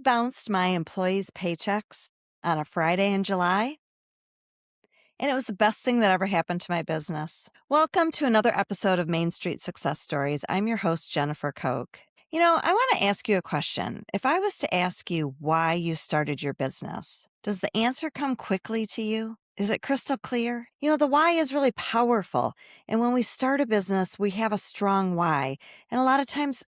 bounced my employees' paychecks on a Friday in July, and it was the best thing that ever happened to my business. Welcome to another episode of Main Street Success Stories. I'm your host, Jennifer Koch. I want to ask you a question. If I was to ask you why you started your business, does the answer come quickly to you? Is it crystal clear? The why is really powerful. And when we start a business, we have a strong why. And a lot of times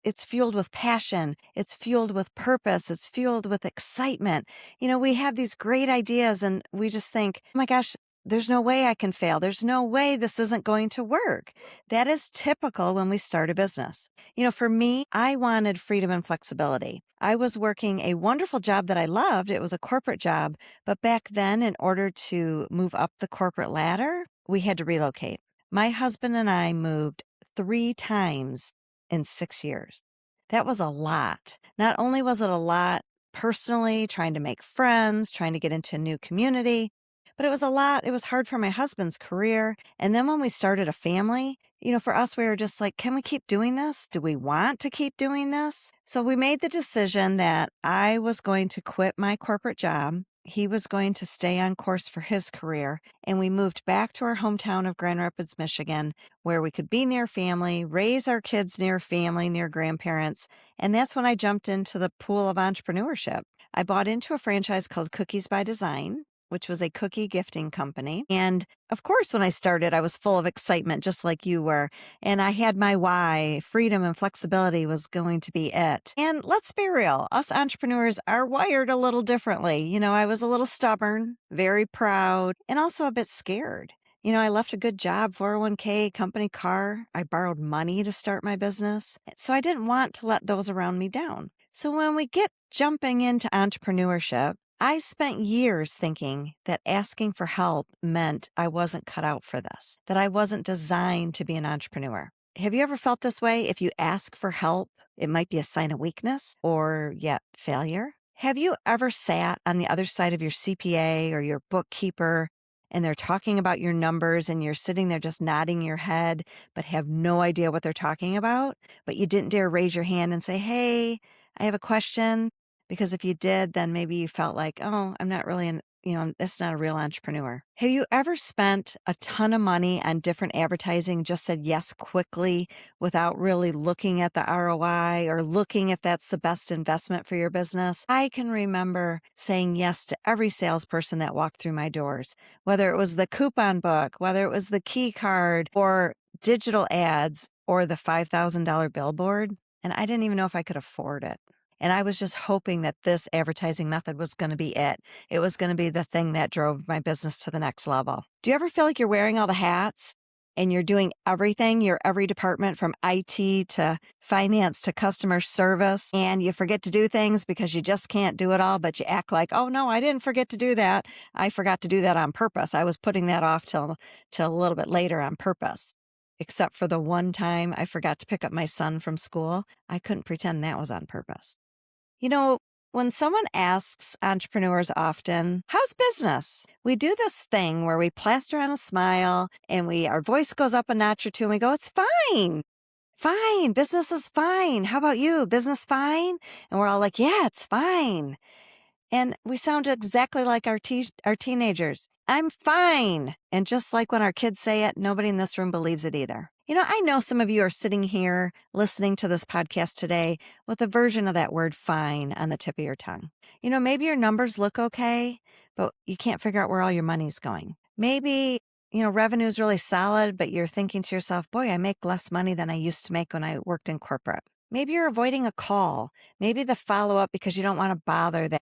it's fueled with passion. It's fueled with purpose. It's fueled with excitement. We have these great ideas and we just think, oh my gosh, there's no way I can fail. There's no way this isn't going to work. That is typical when we start a business. For me, I wanted freedom and flexibility. I was working a wonderful job that I loved. It was a corporate job. But back then, in order to move up the corporate ladder, we had to relocate. My husband and I moved 3 times in 6 years. That was a lot. Not only was it a lot personally, trying to make friends, trying to get into a new community, but it was a lot. It was hard for my husband's career. And then when we started a family, for us, we were just like, can we keep doing this? Do we want to keep doing this? So we made the decision that I was going to quit my corporate job. He was going to stay on course for his career, and we moved back to our hometown of Grand Rapids, Michigan, where we could be near family, raise our kids near family, near grandparents, and that's when I jumped into the pool of entrepreneurship. I bought into a franchise called Cookies by Design, which was a cookie gifting company. And of course, when I started, I was full of excitement, just like you were. And I had my why. Freedom and flexibility was going to be it. And let's be real, us entrepreneurs are wired a little differently. I was a little stubborn, very proud, and also a bit scared. I left a good job, 401k, company car. I borrowed money to start my business. So I didn't want to let those around me down. So when we get jumping into entrepreneurship, I spent years thinking that asking for help meant I wasn't cut out for this, that I wasn't designed to be an entrepreneur. Have you ever felt this way? If you ask for help, it might be a sign of weakness or yet failure. Have you ever sat on the other side of your CPA or your bookkeeper and they're talking about your numbers and you're sitting there just nodding your head, but have no idea what they're talking about, but you didn't dare raise your hand and say, hey, I have a question? Because if you did, then maybe you felt like, oh, I'm not really that's not a real entrepreneur. Have you ever spent a ton of money on different advertising, just said yes quickly without really looking at the ROI or looking if that's the best investment for your business? I can remember saying yes to every salesperson that walked through my doors, whether it was the coupon book, whether it was the key card or digital ads or the $5,000 billboard. And I didn't even know if I could afford it. And I was just hoping that this advertising method was going to be it. It was going to be the thing that drove my business to the next level. Do you ever feel like you're wearing all the hats and you're doing everything, you're every department from IT to finance to customer service, and you forget to do things because you just can't do it all, but you act like, oh no, I didn't forget to do that. I forgot to do that on purpose. I was putting that off till a little bit later on purpose. Except for the one time I forgot to pick up my son from school, I couldn't pretend that was on purpose. When someone asks entrepreneurs often, how's business? We do this thing where we plaster on a smile and our voice goes up a notch or two and we go, it's fine. Fine. Business is fine. How about you? Business fine? And we're all like, yeah, it's fine. And we sound exactly like our teenagers. I'm fine. And just like when our kids say it, nobody in this room believes it either. I know some of you are sitting here listening to this podcast today with a version of that word fine on the tip of your tongue. Maybe your numbers look okay, but you can't figure out where all your money's going. Maybe, revenue is really solid, but you're thinking to yourself, boy, I make less money than I used to make when I worked in corporate. Maybe you're avoiding a call, maybe the follow-up because you don't want to bother that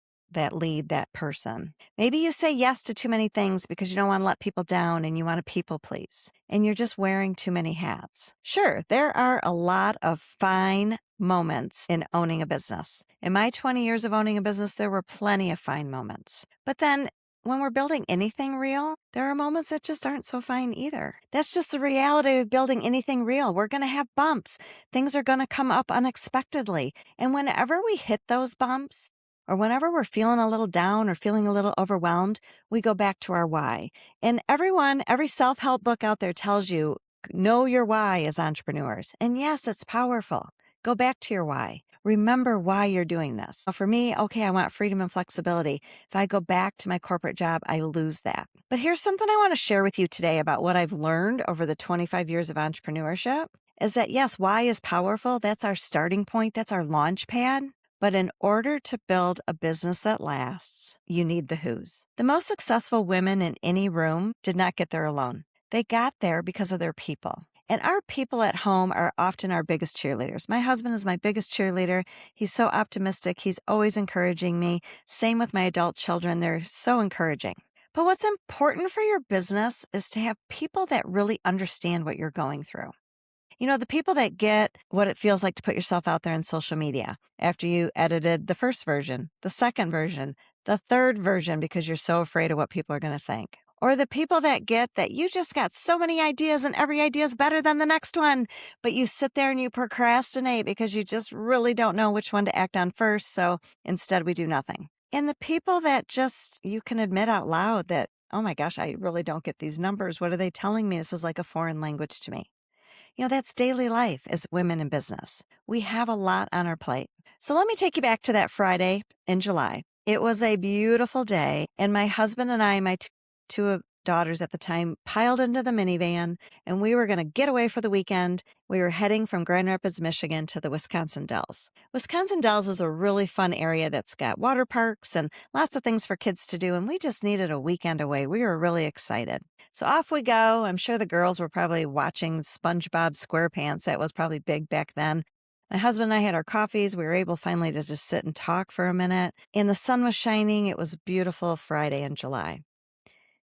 lead, that person. Maybe you say yes to too many things because you don't want to let people down and you want to people please, and you're just wearing too many hats. Sure, there are a lot of fine moments in owning a business. In my 20 years of owning a business, there were plenty of fine moments. But then when we're building anything real, there are moments that just aren't so fine either. That's just the reality of building anything real. We're going to have bumps. Things are going to come up unexpectedly. And whenever we hit those bumps, or whenever we're feeling a little down or feeling a little overwhelmed, we go back to our why. And every self-help book out there tells you, know your why as entrepreneurs. And yes, it's powerful. Go back to your why. Remember why you're doing this. For me, okay, I want freedom and flexibility. If I go back to my corporate job, I lose that. But here's something I want to share with you today about what I've learned over the 25 years of entrepreneurship is that yes, why is powerful. That's our starting point. That's our launch pad. But in order to build a business that lasts, you need the who's. The most successful women in any room did not get there alone. They got there because of their people. And our people at home are often our biggest cheerleaders. My husband is my biggest cheerleader. He's so optimistic. He's always encouraging me. Same with my adult children. They're so encouraging. But what's important for your business is to have people that really understand what you're going through. You know, the people that get what it feels like to put yourself out there in social media after you edited the first version, the second version, the third version because you're so afraid of what people are going to think. Or the people that get that you just got so many ideas and every idea is better than the next one, but you sit there and you procrastinate because you just really don't know which one to act on first. So instead we do nothing. And the people that just, you can admit out loud that, oh my gosh, I really don't get these numbers. What are they telling me? This is like a foreign language to me. You know, that's daily life as women in business. We have a lot on our plate. So let me take you back to that Friday in July. It was a beautiful day, and my husband and I, my two daughters at the time, piled into the minivan, and we were going to get away for the weekend. We were heading from Grand Rapids, Michigan to the Wisconsin Dells. Wisconsin Dells is a really fun area that's got water parks and lots of things for kids to do, and we just needed a weekend away. We were really excited. So off we go. I'm sure the girls were probably watching SpongeBob SquarePants. That was probably big back then. My husband and I had our coffees. We were able finally to just sit and talk for a minute. And the sun was shining. It was a beautiful Friday in July.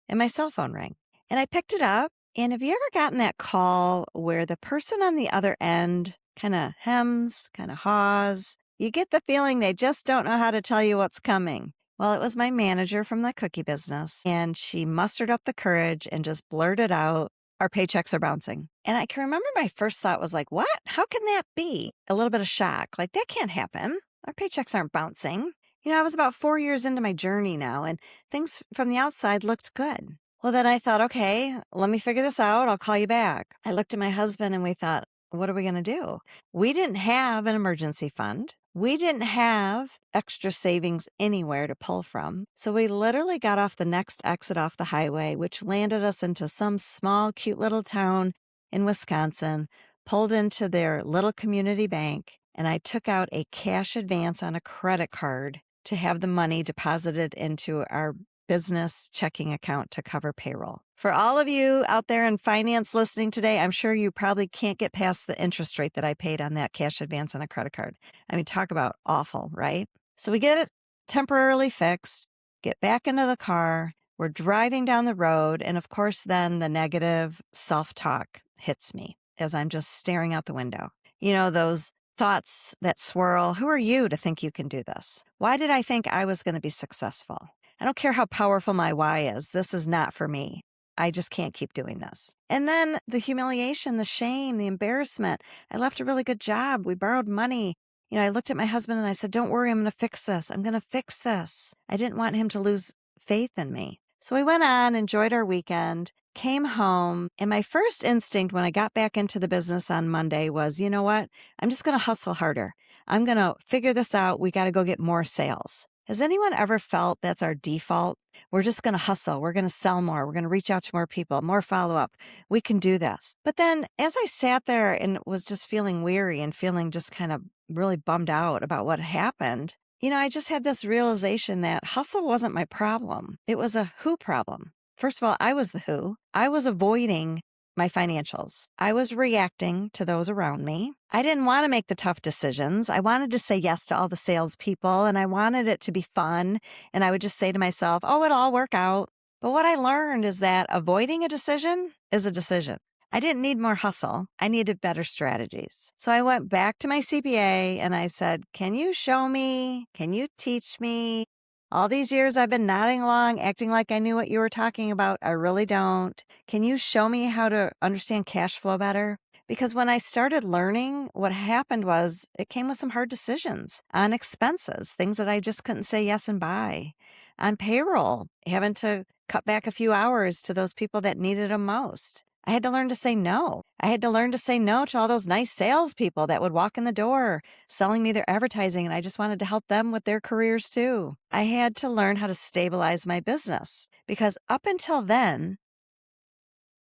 And my cell phone rang. And I picked it up. And have you ever gotten that call where the person on the other end kind of hems, kind of haws? You get the feeling they just don't know how to tell you what's coming. Well, it was my manager from the cookie business, and she mustered up the courage and just blurted out, "Our paychecks are bouncing." And I can remember my first thought was like, what? How can that be? A little bit of shock. Like, that can't happen. Our paychecks aren't bouncing. You know, I was about 4 years into my journey now, and things from the outside looked good. Well, then I thought, okay, let me figure this out. I'll call you back. I looked at my husband and we thought, what are we going to do? We didn't have an emergency fund. We didn't have extra savings anywhere to pull from. So we literally got off the next exit off the highway, which landed us into some small, cute little town in Wisconsin, pulled into their little community bank, and I took out a cash advance on a credit card to have the money deposited into our business checking account to cover payroll. For all of you out there in finance listening today, I'm sure you probably can't get past the interest rate that I paid on that cash advance on a credit card. I mean, talk about awful, right? So we get it temporarily fixed, get back into the car, we're driving down the road, and of course then the negative self-talk hits me as I'm just staring out the window. You know, those thoughts that swirl, who are you to think you can do this? Why did I think I was going to be successful? I don't care how powerful my why is. This is not for me. I just can't keep doing this. And then the humiliation, the shame, the embarrassment. I left a really good job. We borrowed money. You know, I looked at my husband and I said, don't worry, I'm going to fix this. I'm going to fix this. I didn't want him to lose faith in me. So we went on, enjoyed our weekend, came home. And my first instinct when I got back into the business on Monday was, you know what? I'm just going to hustle harder. I'm going to figure this out. We got to go get more sales. Has anyone ever felt that's our default? We're just going to hustle. We're going to sell more. We're going to reach out to more people, more follow-up. We can do this. But then as I sat there and was just feeling weary and feeling just kind of really bummed out about what happened, you know, I just had this realization that hustle wasn't my problem. It was a who problem. First of all, I was the who. I was avoiding my financials. I was reacting to those around me. I didn't want to make the tough decisions. I wanted to say yes to all the salespeople and I wanted it to be fun. And I would just say to myself, oh, it'll all work out. But what I learned is that avoiding a decision is a decision. I didn't need more hustle. I needed better strategies. So I went back to my CPA and I said, can you show me? Can you teach me? All these years I've been nodding along, acting like I knew what you were talking about. I really don't. Can you show me how to understand cash flow better? Because when I started learning, what happened was it came with some hard decisions on expenses, things that I just couldn't say yes and buy. On payroll, having to cut back a few hours to those people that needed them most. I had to learn to say no. I had to learn to say no to all those nice salespeople that would walk in the door selling me their advertising, and I just wanted to help them with their careers too. I had to learn how to stabilize my business because up until then,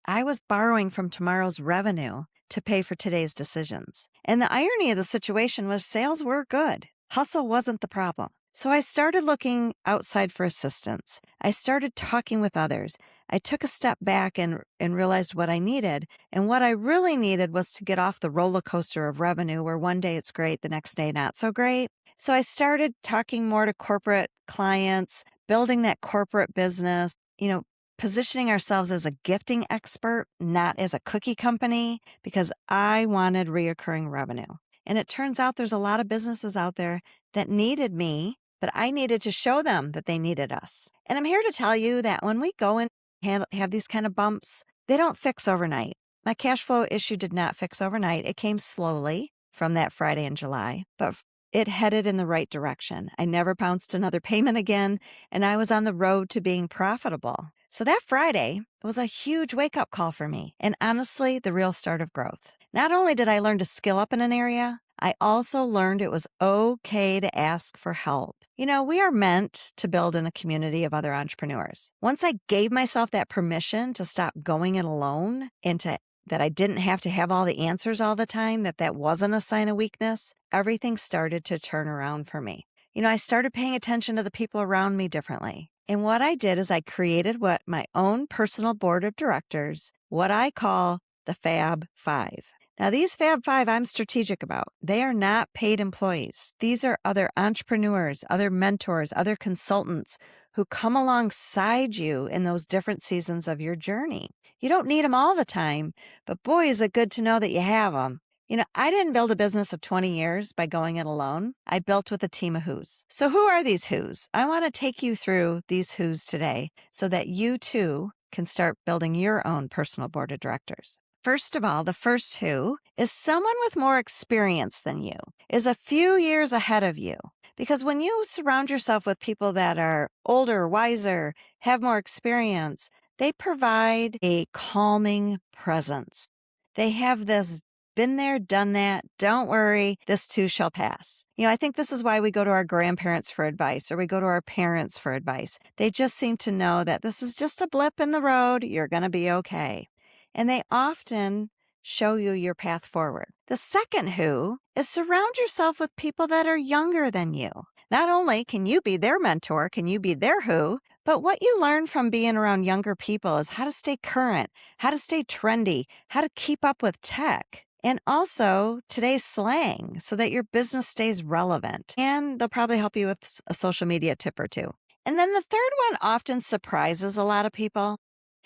I was borrowing from tomorrow's revenue to pay for today's decisions. And the irony of the situation was sales were good. Hustle wasn't the problem. So I started looking outside for assistance. I started talking with others. I took a step back and realized what I needed. And what I really needed was to get off the roller coaster of revenue where one day it's great, the next day not so great. So I started talking more to corporate clients, building that corporate business, positioning ourselves as a gifting expert, not as a cookie company, because I wanted reoccurring revenue. And it turns out there's a lot of businesses out there that needed me, but I needed to show them that they needed us. And I'm here to tell you that when we go and have these kind of bumps, they don't fix overnight. My cash flow issue did not fix overnight. It came slowly from that Friday in July, but it headed in the right direction. I never bounced another payment again, and I was on the road to being profitable. So that Friday was a huge wake-up call for me, and honestly, the real start of growth. Not only did I learn to skill up in an area, I also learned it was okay to ask for help. We are meant to build in a community of other entrepreneurs. Once I gave myself that permission to stop going it alone and that I didn't have to have all the answers all the time, that wasn't a sign of weakness, everything started to turn around for me. I started paying attention to the people around me differently. And what I did is I created my own personal board of directors, what I call the Fab Five. Now, these Fab Five I'm strategic about. They are not paid employees. These are other entrepreneurs, other mentors, other consultants who come alongside you in those different seasons of your journey. You don't need them all the time, but boy, is it good to know that you have them. I didn't build a business of 20 years by going it alone. I built with a team of who's. So who are these who's? I want to take you through these who's today so that you too can start building your own personal board of directors. First of all, the first who is someone with more experience than you, is a few years ahead of you. Because when you surround yourself with people that are older, wiser, have more experience, they provide a calming presence. They have this been there, done that. Don't worry, this too shall pass. I think this is why we go to our grandparents for advice or we go to our parents for advice. They just seem to know that this is just a blip in the road. You're going to be okay. And they often show you your path forward. The second who is surround yourself with people that are younger than you. Not only can you be their mentor, can you be their who, but what you learn from being around younger people is how to stay current, how to stay trendy, how to keep up with tech, and also today's slang so that your business stays relevant. And they'll probably help you with a social media tip or two. And then the third one often surprises a lot of people.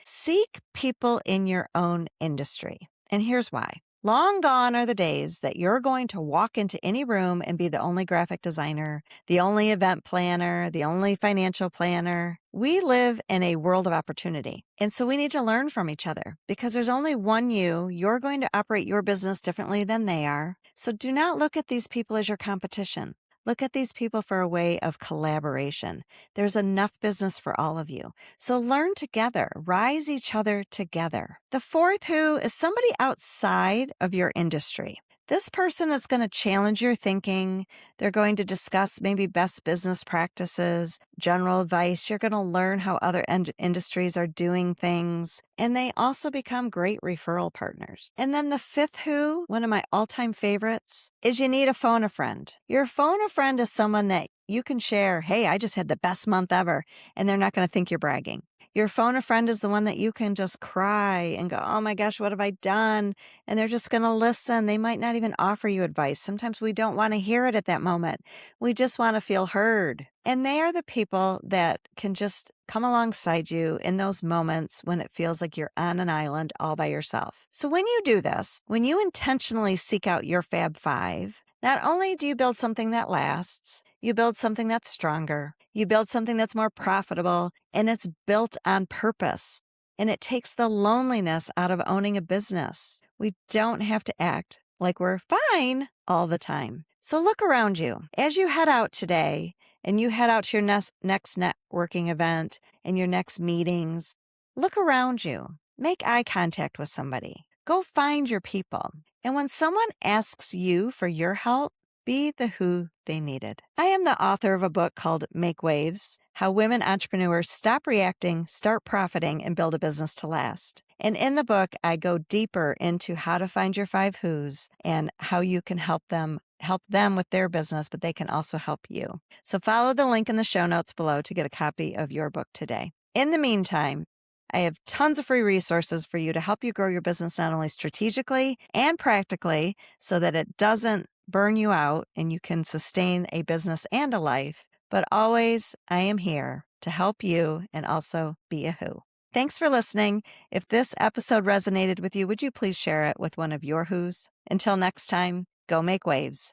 Seek people in your own industry. And here's why. Long gone are the days that you're going to walk into any room and be the only graphic designer, the only event planner, the only financial planner. We live in a world of opportunity. And so we need to learn from each other because there's only one you. You're going to operate your business differently than they are. So do not look at these people as your competition. Look at these people for a way of collaboration. There's enough business for all of you. So learn together, rise each other together. The fourth who is somebody outside of your industry. This person is going to challenge your thinking. They're going to discuss maybe best business practices, general advice. You're going to learn how other industries are doing things. And they also become great referral partners. And then the fifth who, one of my all-time favorites, is you need a phone a friend. Your phone a friend is someone that you can share, hey, I just had the best month ever, and they're not going to think you're bragging. Your phone a friend is the one that you can just cry and go, oh my gosh, what have I done? And they're just going to listen. They might not even offer you advice. Sometimes we don't want to hear it at that moment. We just want to feel heard. And they are the people that can just come alongside you in those moments when it feels like you're on an island all by yourself. So when you do this, when you intentionally seek out your Fab Five, not only do you build something that lasts, you build something that's stronger, you build something that's more profitable, and it's built on purpose. And it takes the loneliness out of owning a business. We don't have to act like we're fine all the time. So look around you. As you head out today and you head out to your next networking event and your next meetings, look around you. Make eye contact with somebody. Go find your people. And when someone asks you for your help, be the who they needed. I am the author of a book called Make Waves: How Women Entrepreneurs Stop Reacting, Start Profiting, and Build a Business to Last. And in the book, I go deeper into how to find your 5 who's and how you can help them with their business, but they can also help you. So follow the link in the show notes below to get a copy of your book today. In the meantime, I have tons of free resources for you to help you grow your business not only strategically and practically so that it doesn't burn you out and you can sustain a business and a life, but always I am here to help you and also be a who. Thanks for listening. If this episode resonated with you, would you please share it with one of your who's? Until next time, go make waves.